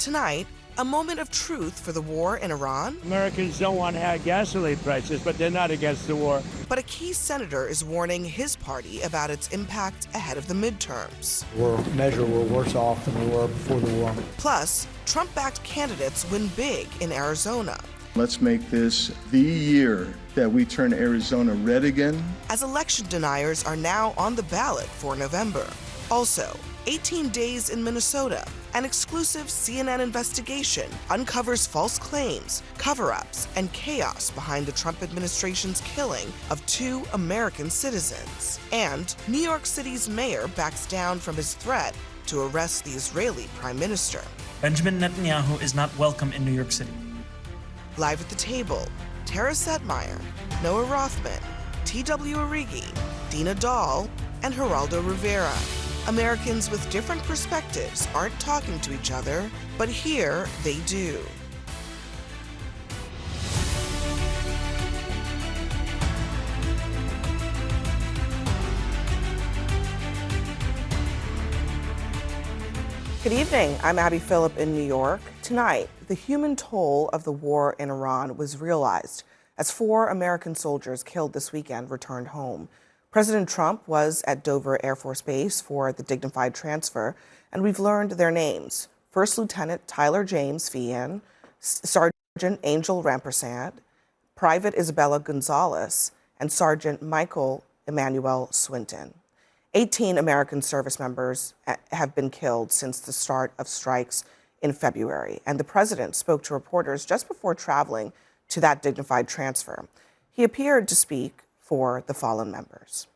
Tonight, a moment of truth for the war in Iran. Americans don't want high gasoline prices, but they're not against the war. But a key senator is warning his party about its impact ahead of the midterms. We're worse off than we were before the war. Plus, Trump-backed candidates win big in Arizona. Let's make this the year that we turn Arizona red again. As election deniers are now on the ballot for November. Also, 18 days in Minnesota. An exclusive CNN investigation uncovers false claims, cover-ups, and chaos behind the Trump administration's killing of 2 American citizens. And New York City's mayor backs down from his threat to arrest the Israeli prime minister. Benjamin Netanyahu is not welcome in New York City. Live at the table, Tara Setmeyer, Noah Rothman, T.W. Origi, Dina Dahl, and Geraldo Rivera. Americans with different perspectives aren't talking to each other, but here they do. Good evening. I'm Abby Phillip in New York. Tonight, the human toll of the war in Iran was realized as 4 American soldiers killed this weekend returned home. President Trump was at Dover Air Force Base for the dignified transfer, and we've learned their names. First Lieutenant Tyler James Feehan, Sergeant Angel Rampersad, Private Isabella Gonzalez, and Sergeant Michael Emmanuel Swinton. 18 American service members have been killed since the start of strikes in February, and the president spoke to reporters just before traveling to that dignified transfer. He appeared to speak for the fallen members.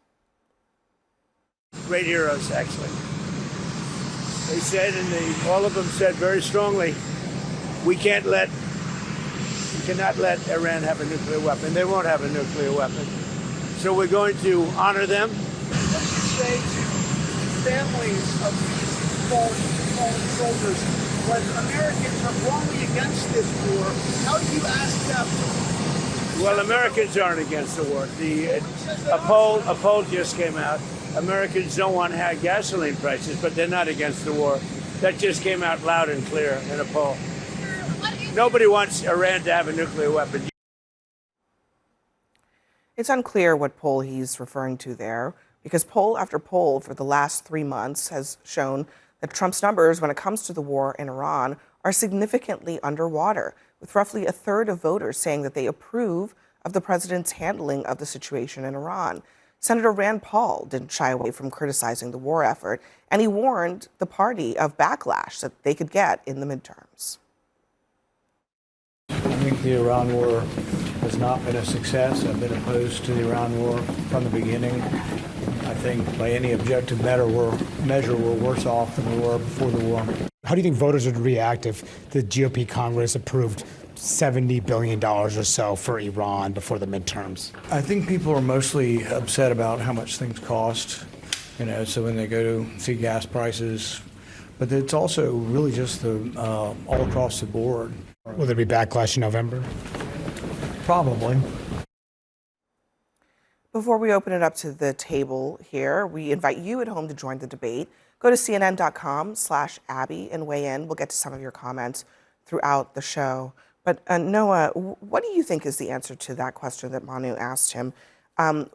Great heroes, actually. They said, and all of them said very strongly, we cannot let Iran have a nuclear weapon. They won't have a nuclear weapon. So we're going to honor them. What do you say to families of these fallen soldiers when Americans are wrongly against this war? How do you ask them? Well, Americans aren't against the war. A poll just came out. Americans don't want high gasoline prices, but they're not against the war. That just came out loud and clear in a poll. Nobody wants Iran to have a nuclear weapon. It's unclear what poll he's referring to there, because poll after poll for the last 3 months has shown that Trump's numbers when it comes to the war in Iran are significantly underwater, with roughly a third of voters saying that they approve of the president's handling of the situation in Iran. Senator Rand Paul didn't shy away from criticizing the war effort, and he warned the party of backlash that they could get in the midterms. I think the Iran war has not been a success. I've been opposed to the Iran war from the beginning. I think by any objective measure, we're worse off than we were before the war. How do you think voters would react if the GOP Congress approved $70 billion or so for Iran before the midterms? I think people are mostly upset about how much things cost, so when they go to see gas prices. But it's also really just all across the board. Will there be backlash in November? Probably. Before we open it up to the table here, we invite you at home to join the debate. Go to cnn.com/Abby and weigh in. We'll get to some of your comments throughout the show. But Noah, what do you think is the answer to that question that Manu asked him?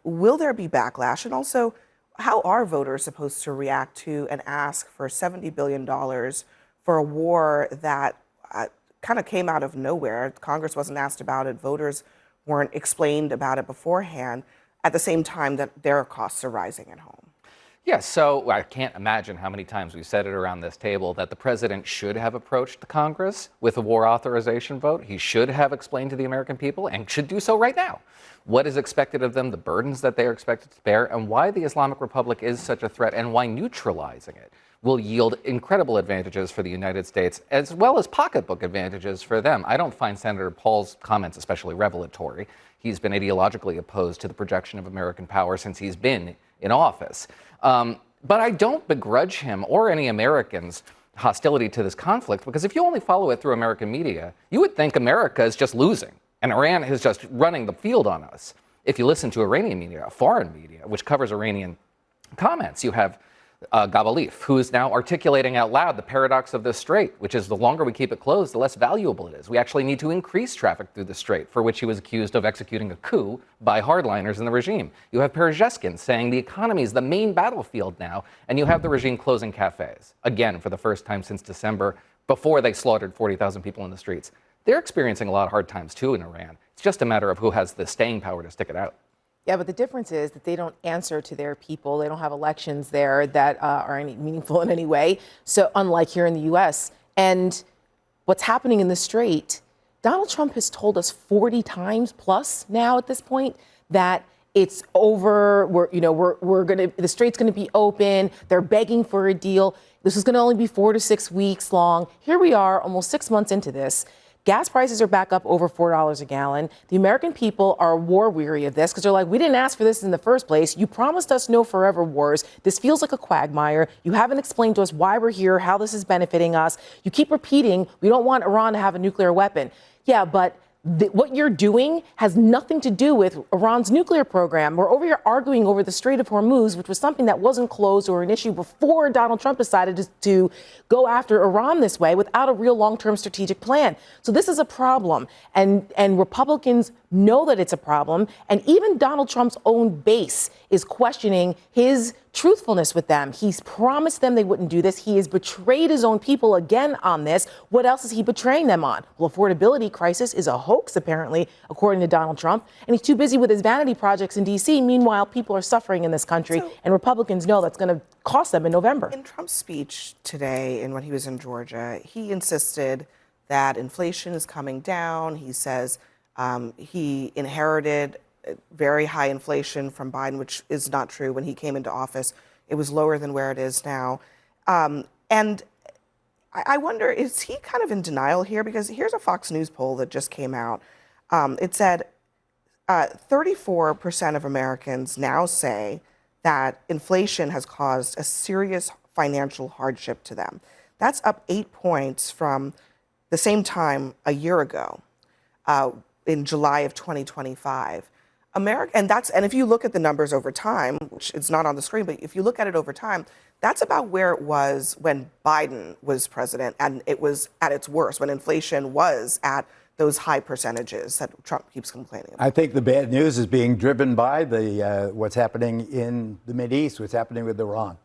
Will there be backlash? And also, how are voters supposed to react to an ask for $70 billion for a war that kind of came out of nowhere? Congress wasn't asked about it. Voters weren't explained about it beforehand, at the same time that their costs are rising at home. Yes, so I can't imagine how many times we've said it around this table that the president should have approached the Congress with a war authorization vote. He should have explained to the American people and should do so right now what is expected of them, the burdens that they are expected to bear, and why the Islamic Republic is such a threat, and why neutralizing it will yield incredible advantages for the United States, as well as pocketbook advantages for them. I don't find Senator Paul's comments especially revelatory. He's been ideologically opposed to the projection of American power since he's been in office. But I don't begrudge him or any Americans hostility to this conflict, because if you only follow it through American media, you would think America is just losing and Iran is just running the field on us. If you listen to Iranian media, foreign media, which covers Iranian comments, you have Gabalif, who is now articulating out loud the paradox of this strait, which is the longer we keep it closed, the less valuable it is. We actually need to increase traffic through the strait, for which he was accused of executing a coup by hardliners in the regime. You have Perzheskin saying the economy is the main battlefield now, and you have the regime closing cafes, again, for the first time since December, before they slaughtered 40,000 people in the streets. They're experiencing a lot of hard times, too, in Iran. It's just a matter of who has the staying power to stick it out. Yeah, but the difference is that they don't answer to their people. They don't have elections there that are any meaningful in any way. So unlike here in the U.S. And what's happening in the Strait, Donald Trump has told us 40 times plus now at this point that it's over. The Strait's going to be open. They're begging for a deal. This is going to only be 4 to 6 weeks long. Here we are, almost 6 months into this. Gas prices are back up over $4 a gallon. The American people are war weary of this because they're like, we didn't ask for this in the first place. You promised us no forever wars. This feels like a quagmire. You haven't explained to us why we're here, how this is benefiting us. You keep repeating, we don't want Iran to have a nuclear weapon. Yeah, but what you're doing has nothing to do with Iran's nuclear program. We're over here arguing over the Strait of Hormuz, which was something that wasn't closed or an issue before Donald Trump decided to go after Iran this way without a real long-term strategic plan. So this is a problem. And Republicans know that it's a problem. And even Donald Trump's own base is questioning his truthfulness with them. He's promised them they wouldn't do this. He has betrayed his own people again on this. What else is he betraying them on? Well, affordability crisis is a hoax, apparently, according to Donald Trump. And he's too busy with his vanity projects in D.C. Meanwhile, people are suffering in this country, and Republicans know that's going to cost them in November. In Trump's speech today, and when he was in Georgia, he insisted that inflation is coming down. He says he inherited very high inflation from Biden, which is not true. When he came into office, it was lower than where it is now. And I wonder, is he kind of in denial here? Because here's a Fox News poll that just came out. It said 34% of Americans now say that inflation has caused a serious financial hardship to them. That's up 8 points from the same time a year ago, in July of 2025. And if you look at the numbers over time, which it's not on the screen, but if you look at it over time, that's about where it was when Biden was president, and it was at its worst when inflation was at those high percentages that Trump keeps complaining about. I think the bad news is being driven by what's happening in the Mideast, what's happening with Iran.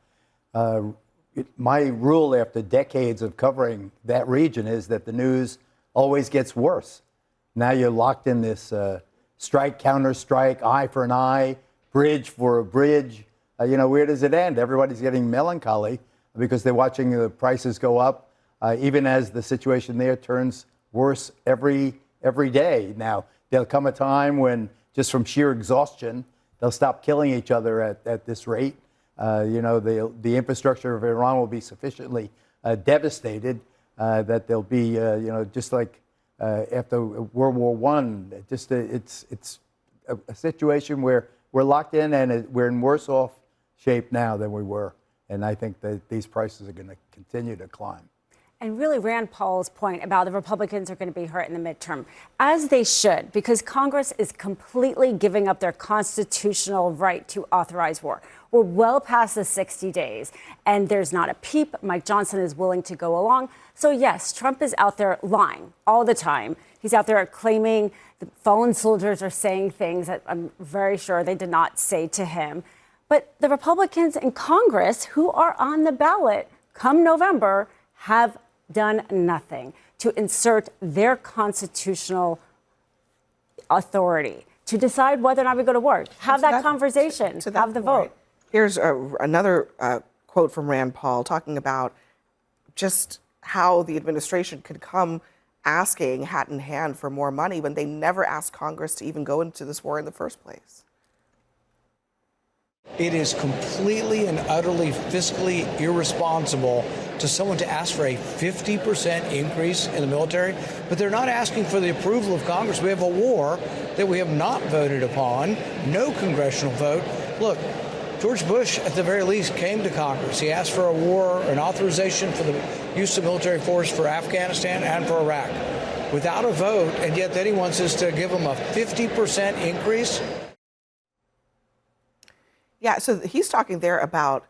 My rule after decades of covering that region is that the news always gets worse. Now you're locked in this strike, counter strike, eye for an eye, bridge for a bridge. Where does it end? Everybody's getting melancholy because they're watching the prices go up, even as the situation there turns worse every day. Now, there'll come a time when, just from sheer exhaustion, they'll stop killing each other at this rate. The infrastructure of Iran will be sufficiently devastated that they'll be, just like after World War I, it's a situation where we're locked in and we're in worse off shape now than we were. And I think that these prices are going to continue to climb. And really, Rand Paul's point about the Republicans are going to be hurt in the midterm, as they should, because Congress is completely giving up their constitutional right to authorize war. We're well past the 60 days, and there's not a peep. Mike Johnson is willing to go along. So, yes, Trump is out there lying all the time. He's out there claiming the fallen soldiers are saying things that I'm very sure they did not say to him. But the Republicans in Congress who are on the ballot come November have done nothing to insert their constitutional authority to decide whether or not we go to war. Have that conversation, have the vote. Here's another quote from Rand Paul talking about just how the administration could come asking hat in hand for more money when they never asked Congress to even go into this war in the first place. It is completely and utterly fiscally irresponsible to someone to ask for a 50% increase in the military, but they're not asking for the approval of Congress. We have a war that we have not voted upon, no congressional vote. Look, George Bush, at the very least, came to Congress. He asked for a war, an authorization for the use of military force for Afghanistan and for Iraq without a vote, and yet then he wants us to give him a 50% increase. Yeah, so he's talking there about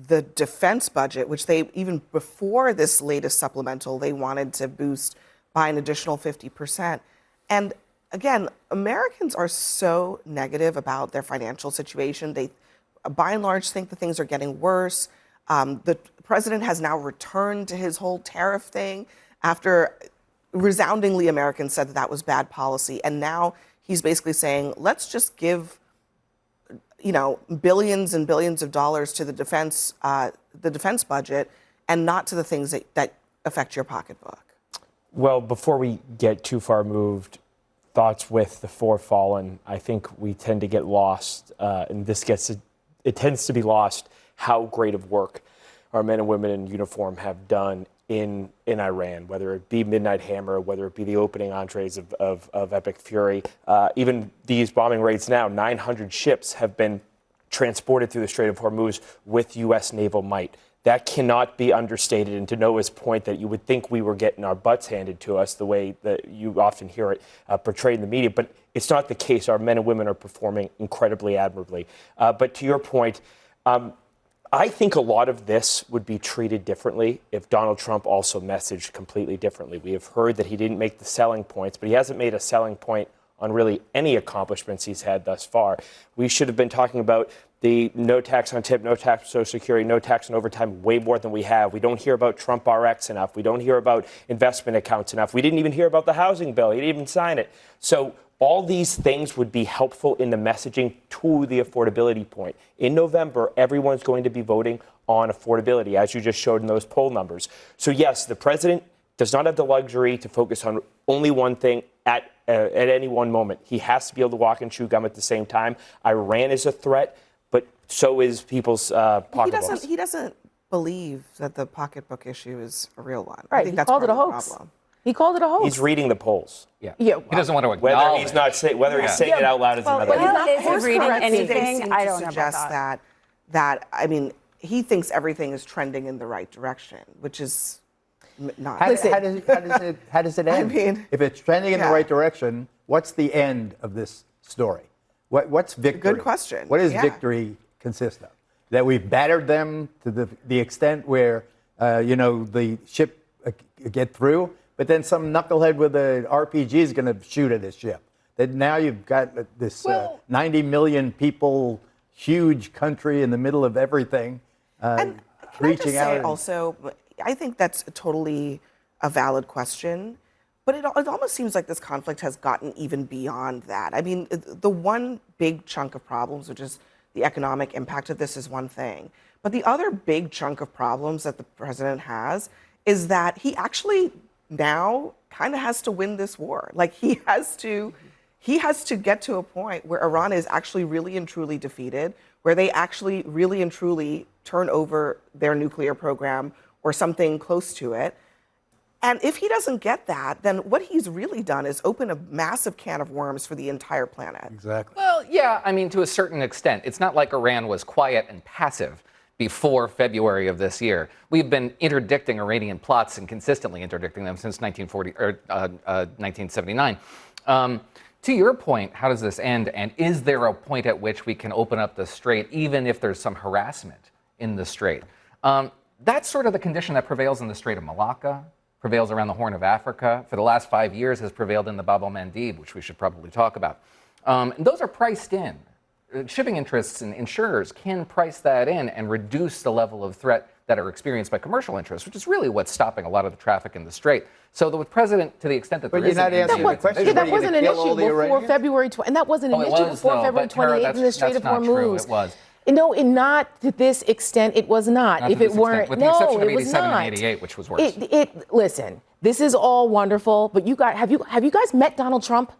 the defense budget, which they, even before this latest supplemental, they wanted to boost by an additional 50%. And again, Americans are so negative about their financial situation. They, by and large, think that things are getting worse. The president has now returned to his whole tariff thing after resoundingly Americans said that that was bad policy. And now he's basically saying, let's just give billions and billions of dollars to the defense budget and not to the things that affect your pocketbook. Well, before we get too far moved, thoughts with the four fallen. I think we tend to get lost, and it tends to be lost how great of work our men and women in uniform have done in Iran, whether it be Midnight Hammer, whether it be the opening entrees of Epic Fury. Even these bombing raids now, 900 ships have been transported through the Strait of Hormuz with U.S. naval might. That cannot be understated. And to Noah's point that you would think we were getting our butts handed to us the way that you often hear it portrayed in the media, but it's not the case. Our men and women are performing incredibly admirably. But to your point, I think a lot of this would be treated differently if Donald Trump also messaged completely differently. We have heard that he didn't make the selling points, but he hasn't made a selling point on really any accomplishments he's had thus far. We should have been talking about the no tax on tip, no tax on Social Security, no tax on overtime way more than we have. We don't hear about Trump RX enough. We don't hear about investment accounts enough. We didn't even hear about the housing bill. He didn't even sign it. So all these things would be helpful in the messaging to the affordability point. In November, everyone's going to be voting on affordability, as you just showed in those poll numbers. So yes, the president does not have the luxury to focus on only one thing at any one moment. He has to be able to walk and chew gum at the same time. Iran is a threat, but so is people's pocketbooks. He doesn't believe that the pocketbook issue is a real one. Right, I think he that's called part it a of the hoax. problem. He called it a hoax. He's reading the polls. Yeah. Yeah, He doesn't want to Whether acknowledge he's not he's saying it out loud is another well, thing. is he reading anything? Seem I to don't know about suggest that. I mean, he thinks everything is trending in the right direction, which is not. How does it end? I mean, if it's trending in the right direction, what's the end of this story? What's victory? Good question. What does Yeah. victory consist of? That we've battered them to the extent where, the ship get through, but then some knucklehead with an RPG is going to shoot at his ship. That now you've got this 90 million people, huge country in the middle of everything, and can reaching I just out. say also, I think that's totally a valid question, but it almost seems like this conflict has gotten even beyond that. I mean, the one big chunk of problems, which is the economic impact of this, is one thing. But the other big chunk of problems that the president has is that he actually now kind of has to win this war. Like he has to get to a point where Iran is actually really and truly defeated, where they actually really and truly turn over their nuclear program or something close to it. And if he doesn't get that, then what he's really done is open a massive can of worms for the entire planet. Exactly. Well, yeah, I mean, to a certain extent. It's not like Iran was quiet and passive before February of this year. We've been interdicting Iranian plots and consistently interdicting them since 1979. To your point, how does this end? And is there a point at which we can open up the strait, even if there's some harassment in the strait? That's sort of the condition that prevails in the Strait of Malacca, prevails around the Horn of Africa, for the last 5 years has prevailed in the Bab el-Mandeb, which we should probably talk about. And those are priced in. Shipping interests and insurers can price that in and reduce the level of threat that are experienced by commercial interests, which is really what's stopping a lot of the traffic in the strait. So the president, to the extent that But there you're is not an answering India, the question. That wasn't an issue before February 20, and that wasn't an issue before February 28th in the Strait of That's not true. Hormuz. It was. No, not to this extent. It was not. Not If to it this weren't, extent, with the exception no, of it was 87 not. and 88, which was worse. Listen, this is all wonderful, but you guys, have you guys met Donald Trump?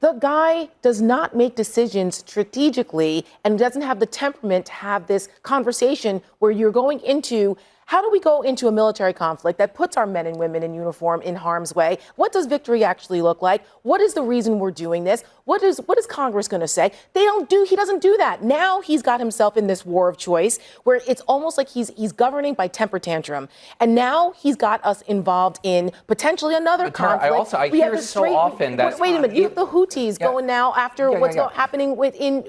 The guy does not make decisions strategically and doesn't have the temperament to have this conversation where you're going into, how do we go into a military conflict that puts our men and women in uniform in harm's way? What does victory actually look like? What is the reason we're doing this? What is Congress going to say? He doesn't do that. Now he's got himself in this war of choice where it's almost like he's governing by temper tantrum. And now he's got us involved in potentially another But Tara, conflict. I hear so often that... Wait a minute, you have the Houthis going now after happening within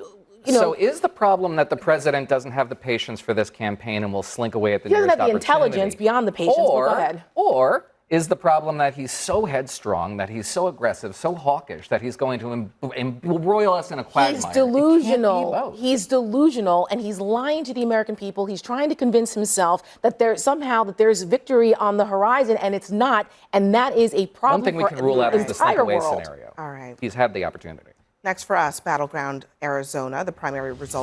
So is the problem that the president doesn't have the patience for this campaign and will slink away at the He doesn't nearest have the opportunity? intelligence beyond the patience. But go ahead. Or is the problem that he's so headstrong, that he's so aggressive, so hawkish, that he's going to embroil us in a quagmire? He's It can't be delusional. both. He's delusional, and he's lying to the American people. He's trying to convince himself that there's victory on the horizon, and it's not. And that is a problem. One thing we for can rule out is the slink entire away world. scenario. All right. He's had the opportunity. Next for us, Battleground Arizona, the primary result.